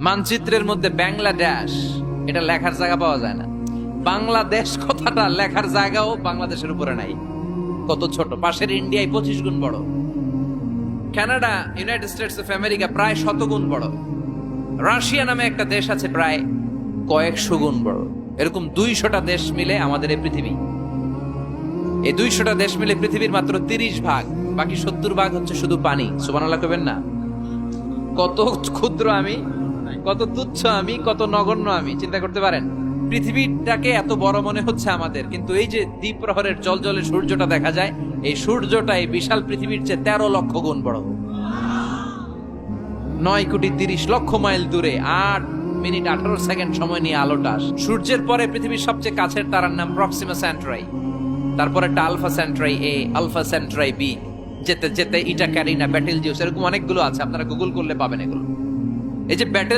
মানচিত্রের মধ্যে বাংলাদেশ এটা লেখার জায়গা পাওয়া যায় না। বাংলাদেশ কথাটা লেখার জায়গাও বাংলাদেশের উপরে নাই। কত ছোট, পাশের ইন্ডিয়ায় 25 গুণ বড়, Canada, United states of America প্রায় 100 গুণ বড়, রাশিয়া নামে একটা দেশ আছে প্রায় কয়েকশো গুণ বড়। এরকম 200টা দেশ মিলে আমাদের এই পৃথিবী। এই 200টা দেশ মিলে পৃথিবীর মাত্র 30 ভাগ, বাকি 70 ভাগ হচ্ছে শুধু পানি। সুবহানাল্লাহ কইবেন না? কত ক্ষুদ্র আমি, কত তুচ্ছ আমি, কত নগণ্য আমি, চিন্তা করতে পারেন? পৃথিবীটাকে এত বড় মনে হচ্ছে আমাদের, কিন্তু এই যে দ্বীপ্রহরের জলজলে সূর্যটা দেখা যায়, এই সূর্যটা এই বিশাল পৃথিবীর চেয়ে 13 লক্ষ গুণ বড়। 9 কোটি 30 লক্ষ মাইল দূরে 8 মিনিট 18 সেকেন্ড সময় নিয়ে আলোটা আসে। সূর্যের পরে পৃথিবীর সবচেয়ে কাছের তারার নাম প্রক্সিমা সেন্টরাই, তারপরে আলফা সেন্টরাই এ, আলফা সেন্টরাই বি, যেতে যেতে ইটা ক্যারিনা, ব্যাটেলজিউস, এরকম অনেকগুলো আছে, আপনারা গুগল করলে পাবেন এগুলো। এই যে ব্যাটেল